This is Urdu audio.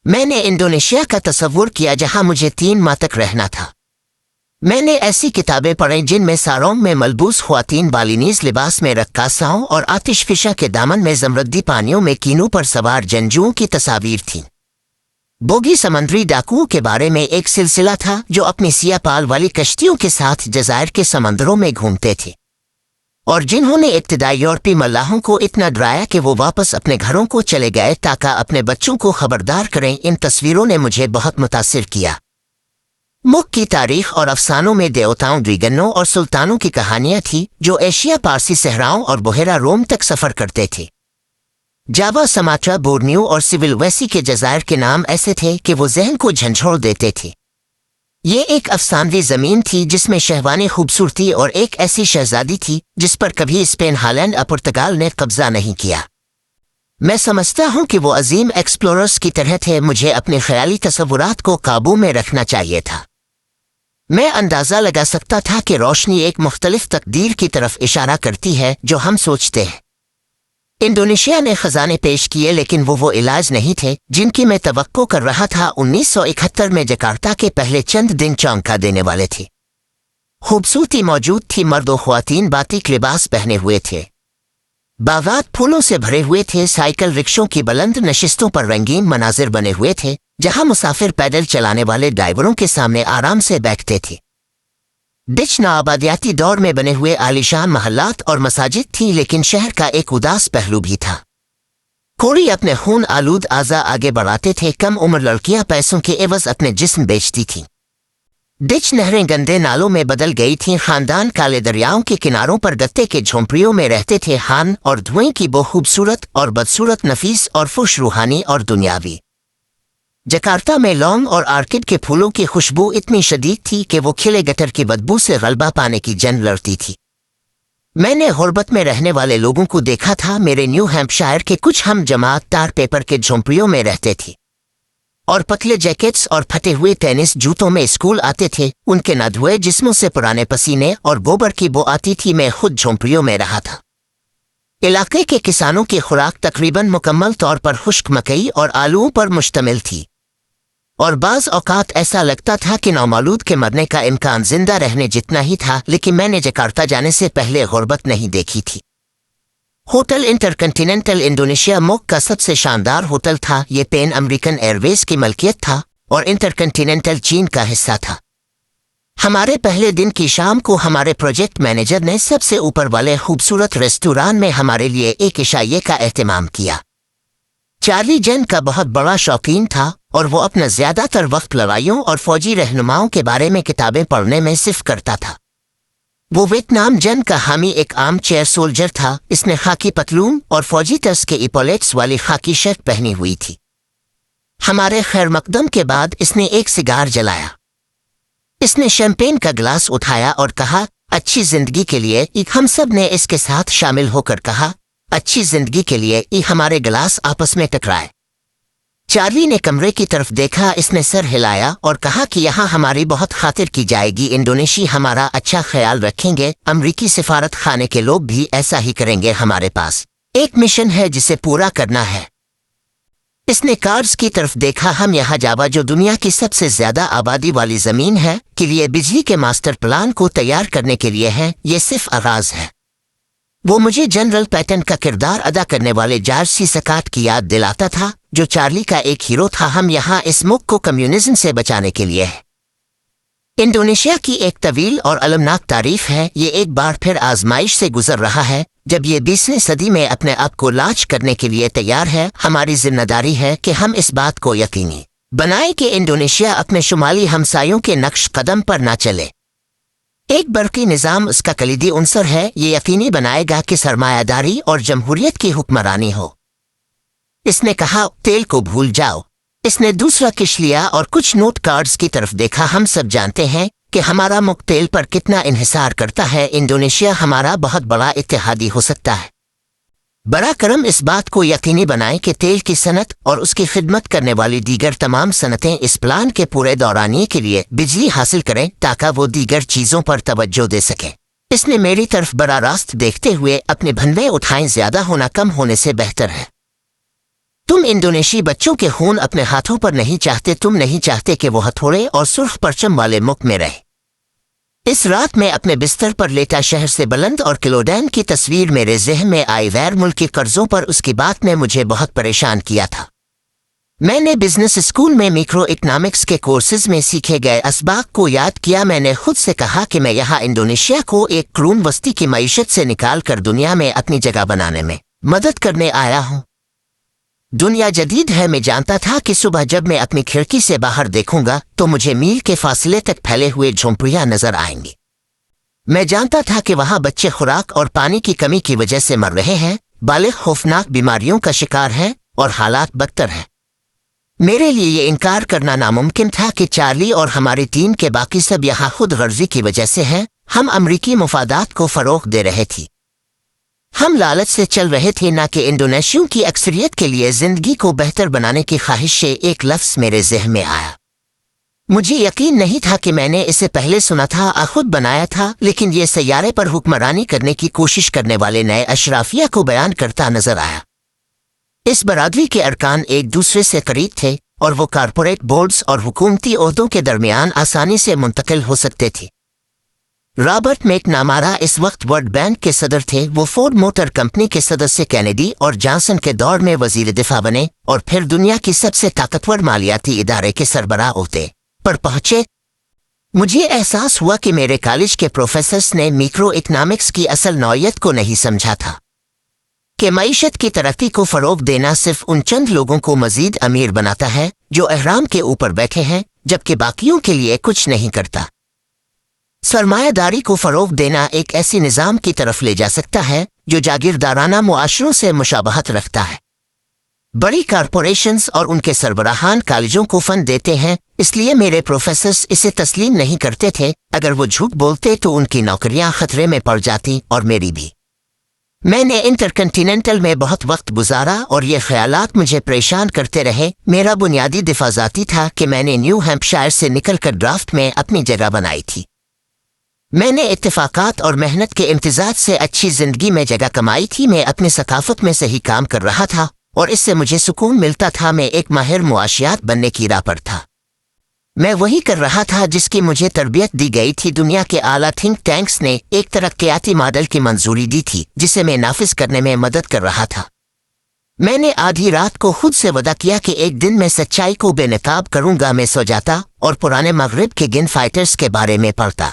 میں نے انڈونیشیا کا تصور کیا جہاں مجھے 3 ماہ تک رہنا تھا۔ میں نے ایسی کتابیں پڑھیں جن میں ساروم میں ملبوس خواتین بالینیز لباس میں رقاصاؤں اور آتش فشاں کے دامن میں زمردی پانیوں میں کینوں پر سوار جنگجوؤں کی تصاویر تھیں۔ بوگی سمندری ڈاکوؤں کے بارے میں ایک سلسلہ تھا جو اپنی سیاہ پال والی کشتیوں کے ساتھ جزائر کے سمندروں میں گھومتے تھے، اور جنہوں نے ابتدائی یورپی ملاحوں کو اتنا ڈرایا کہ وہ واپس اپنے گھروں کو چلے گئے تاکہ اپنے بچوں کو خبردار کریں۔ ان تصویروں نے مجھے بہت متاثر کیا۔ ملک کی تاریخ اور افسانوں میں دیوتاؤں، ڈریگنوں اور سلطانوں کی کہانیاں تھیں جو ایشیا پارسی صحراؤں اور بحیرہ روم تک سفر کرتے تھے۔ جاوا، سماٹرا، بورنیو اور سول ویسی کے جزائر کے نام ایسے تھے کہ وہ ذہن کو جھنجھوڑ دیتے تھے۔ یہ ایک افسانوی زمین تھی جس میں شہوانی خوبصورتی اور ایک ایسی شہزادی تھی جس پر کبھی اسپین، ہالینڈ اور پرتگال نے قبضہ نہیں کیا۔ میں سمجھتا ہوں کہ وہ عظیم ایکسپلوررز کی طرح تھے۔ مجھے اپنے خیالی تصورات کو قابو میں رکھنا چاہیے تھا۔ میں اندازہ لگا سکتا تھا کہ روشنی ایک مختلف تقدیر کی طرف اشارہ کرتی ہے جو ہم سوچتے ہیں۔ انڈونیشیا نے خزانے پیش کیے، لیکن وہ علاج نہیں تھے جن کی میں توقع کر رہا تھا۔ 1971 میں جکارتا کے پہلے چند دن چونکا دینے والے تھے۔ خوبصورتی موجود تھی، مرد و خواتین باتیک لباس پہنے ہوئے تھے، باغات پھولوں سے بھرے ہوئے تھے، سائیکل رکشوں کی بلند نشستوں پر رنگین مناظر بنے ہوئے تھے جہاں مسافر پیدل چلانے والے ڈرائیوروں کے سامنے آرام سے بیٹھتے تھے۔ ڈچ نوآبادیاتی دور میں بنے ہوئے عالیشان محلات اور مساجد تھیں، لیکن شہر کا ایک اداس پہلو بھی تھا۔ کوڑی اپنے خون آلود اعضاء آگے بڑھاتے تھے، کم عمر لڑکیاں پیسوں کے عوض اپنے جسم بیچتی تھیں۔ ڈچ نہریں گندے نالوں میں بدل گئی تھیں، خاندان کالے دریاؤں کے کناروں پر گتے کے جھونپڑیوں میں رہتے تھے، ہان اور دھوئیں کی بو خوبصورت اور بدصورت، نفیس اور خوش روحانی اور دنیاوی۔ جکارتا میں لونگ اور آرکڈ کے پھولوں کی خوشبو اتنی شدید تھی کہ وہ کھلے گٹر کی بدبو سے غلبہ پانے کی جنگ لڑتی تھی۔ میں نے غربت میں رہنے والے لوگوں کو دیکھا تھا۔ میرے نیو ہیمپشائر کے کچھ ہم جماعت تار پیپر کے جھونپڑیوں میں رہتے تھے اور پتلے جیکٹس اور پھٹے ہوئے ٹینس جوتوں میں اسکول آتے تھے۔ ان کے نہ دھوئے جسموں سے پرانے پسینے اور گوبر کی بو آتی تھی۔ میں خود جھونپڑیوں میں رہا تھا۔ علاقے کے کسانوں کی خوراک تقریباً مکمل طور پر خشک مکئی اور آلوؤں پر مشتمل تھی، اور بعض اوقات ایسا لگتا تھا کہ نومولود کے مرنے کا امکان زندہ رہنے جتنا ہی تھا۔ لیکن میں نے جکارتا جانے سے پہلے غربت نہیں دیکھی تھی۔ ہوٹل انٹرکنٹیننٹل انڈونیشیا ملک کا سب سے شاندار ہوٹل تھا۔ یہ پین امریکن ایئر ویز کی ملکیت تھا اور انٹرکنٹیننٹل چین کا حصہ تھا۔ ہمارے پہلے دن کی شام کو ہمارے پروجیکٹ مینیجر نے سب سے اوپر والے خوبصورت ریستوران میں ہمارے لیے ایک عشائیے کا اہتمام کیا۔ چارلی جن کا بہت بڑا شوقین تھا اور وہ اپنا زیادہ تر وقت لڑائیوں اور فوجی رہنماؤں کے بارے میں کتابیں پڑھنے میں صرف کرتا تھا۔ وہ ویتنام جنگ کا حامی ایک عام چیئر سولجر تھا۔ اس نے خاکی پتلون اور فوجی طرز کے ایپولیٹس والی خاکی شرٹ پہنی ہوئی تھی۔ ہمارے خیر مقدم کے بعد اس نے ایک سگار جلایا۔ اس نے شیمپین کا گلاس اٹھایا اور کہا، اچھی زندگی کے لیے۔ ہم سب نے اس کے ساتھ شامل ہو کر کہا، اچھی زندگی کے لیے۔ ہمارے گلاس آپس میں ٹکرائے۔ چارلی نے کمرے کی طرف دیکھا، اس نے سر ہلایا اور کہا کہ یہاں ہماری بہت خاطر کی جائے گی، انڈونیشی ہمارا اچھا خیال رکھیں گے، امریکی سفارت خانے کے لوگ بھی ایسا ہی کریں گے۔ ہمارے پاس ایک مشن ہے جسے پورا کرنا ہے۔ اس نے کارڈز کی طرف دیکھا۔ ہم یہاں جاوا، جو دنیا کی سب سے زیادہ آبادی والی زمین ہے، کے لیے بجلی کے ماسٹر پلان کو تیار کرنے کے لیے ہیں۔ یہ صرف آغاز ہے۔ وہ مجھے جنرل پیٹن کا کردار ادا کرنے والے جارج سی سکاٹ کی یاد دلاتا تھا، جو چارلی کا ایک ہیرو تھا۔ ہم یہاں اس ملک کو کمیونزم سے بچانے کے لیے ہیں۔ انڈونیشیا کی ایک طویل اور المناک تاریخ ہے۔ یہ ایک بار پھر آزمائش سے گزر رہا ہے۔ جب یہ 20ویں صدی میں اپنے آپ کو لانچ کرنے کے لیے تیار ہے، ہماری ذمہ داری ہے کہ ہم اس بات کو یقینی بنائیں کہ انڈونیشیا اپنے شمالی ہمسایوں کے نقش قدم پر نہ چلے۔ ایک برقی نظام اس کا کلیدی عنصر ہے۔ یہ یقینی بنائے گا کہ سرمایہ داری اور جمہوریت کی حکمرانی ہو۔ اس نے کہا، تیل کو بھول جاؤ۔ اس نے دوسرا کش لیا اور کچھ نوٹ کارڈز کی طرف دیکھا۔ ہم سب جانتے ہیں کہ ہمارا ملک تیل پر کتنا انحصار کرتا ہے۔ انڈونیشیا ہمارا بہت بڑا اتحادی ہو سکتا ہے۔ برا کرم اس بات کو یقینی بنائیں کہ تیل کی صنعت اور اس کی خدمت کرنے والی دیگر تمام صنعتیں اس پلان کے پورے دورانیے کے لیے بجلی حاصل کریں تاکہ وہ دیگر چیزوں پر توجہ دے سکیں۔ اس نے میری طرف براہ راست دیکھتے ہوئے اپنے بھنوے اٹھائیں، زیادہ ہونا کم ہونے سے بہتر ہے۔ تم انڈونیشی بچوں کے خون اپنے ہاتھوں پر نہیں چاہتے، تم نہیں چاہتے کہ وہ ہتھوڑے اور سرخ پرچم والے ملک میں رہے۔ اس رات میں اپنے بستر پر لیٹا شہر سے بلند اور کلوڈین کی تصویر میرے ذہن میں آئی۔ غیر ملکی قرضوں پر اس کی بات نے مجھے بہت پریشان کیا تھا۔ میں نے بزنس اسکول میں میکرو اکنامکس کے کورسز میں سیکھے گئے اسباق کو یاد کیا۔ میں نے خود سے کہا کہ میں یہاں انڈونیشیا کو ایک قرون وسطی کی معیشت سے نکال کر دنیا میں اپنی جگہ بنانے میں مدد کرنے آیا ہوں۔ دنیا جدید ہے۔ میں جانتا تھا کہ صبح جب میں اپنی کھڑکی سے باہر دیکھوں گا تو مجھے میل کے فاصلے تک پھیلے ہوئے جھونپڑیاں نظر آئیں گی۔ میں جانتا تھا کہ وہاں بچے خوراک اور پانی کی کمی کی وجہ سے مر رہے ہیں، بالغ خوفناک بیماریوں کا شکار ہیں اور حالات بدتر ہیں۔ میرے لیے یہ انکار کرنا ناممکن تھا کہ چارلی اور ہماری ٹیم کے باقی سب یہاں خود غرضی کی وجہ سے ہیں۔ ہم امریکی مفادات کو فروغ دے رہے تھے۔ ہم لالچ سے چل رہے تھے، نہ کہ انڈونیشیوں کی اکثریت کے لیے زندگی کو بہتر بنانے کی خواہش سے۔ ایک لفظ میرے ذہن میں آیا۔ مجھے یقین نہیں تھا کہ میں نے اسے پہلے سنا تھا، خود بنایا تھا، لیکن یہ سیارے پر حکمرانی کرنے کی کوشش کرنے والے نئے اشرافیہ کو بیان کرتا نظر آیا۔ اس برادری کے ارکان ایک دوسرے سے قریب تھے اور وہ کارپوریٹ بورڈز اور حکومتی عہدوں کے درمیان آسانی سے منتقل ہو سکتے تھے۔ رابرٹ میک نامارا اس وقت ورلڈ بینک کے صدر تھے۔ وہ فورڈ موٹر کمپنی کے صدر سے کینیڈی اور جانسن کے دور میں وزیر دفاع بنے اور پھر دنیا کی سب سے طاقتور مالیاتی ادارے کے سربراہ عہدے پر پہنچے۔ مجھے احساس ہوا کہ میرے کالج کے پروفیسرز نے میکرو اکنامکس کی اصل نوعیت کو نہیں سمجھا تھا، کہ معیشت کی ترقی کو فروغ دینا صرف ان چند لوگوں کو مزید امیر بناتا ہے جو اہرام کے اوپر بیٹھے ہیں، جبکہ باقیوں کے لیے کچھ نہیں کرتا۔ سرمایہ داری کو فروغ دینا ایک ایسی نظام کی طرف لے جا سکتا ہے جو جاگیردارانہ معاشروں سے مشابہت رکھتا ہے۔ بڑی کارپوریشنز اور ان کے سربراہان کالجوں کو فنڈ دیتے ہیں، اس لیے میرے پروفیسرز اسے تسلیم نہیں کرتے تھے۔ اگر وہ جھوٹ بولتے تو ان کی نوکریاں خطرے میں پڑ جاتی اور میری بھی۔ میں نے انٹرکنٹیننٹل میں بہت وقت گزارا اور یہ خیالات مجھے پریشان کرتے رہے۔ میرا بنیادی دفاع ذاتی تھا کہ میں نے نیو ہیمپشائر سے نکل کر ڈرافٹ میں اپنی جگہ بنائی تھی۔ میں نے اتفاقات اور محنت کے امتزاج سے اچھی زندگی میں جگہ کمائی تھی۔ میں اپنی ثقافت میں صحیح کام کر رہا تھا اور اس سے مجھے سکون ملتا تھا۔ میں ایک ماہر معاشیات بننے کی راہ پر تھا۔ میں وہی کر رہا تھا جس کی مجھے تربیت دی گئی تھی۔ دنیا کے اعلیٰ تھنک ٹینکس نے ایک ترقیاتی ماڈل کی منظوری دی تھی جسے میں نافذ کرنے میں مدد کر رہا تھا۔ میں نے آدھی رات کو خود سے وعدہ کیا کہ ایک دن میں سچائی کو بے نقاب کروں گا۔ میں سو جاتا اور پرانے مغرب کے گن فائٹرز کے بارے میں پڑھتا۔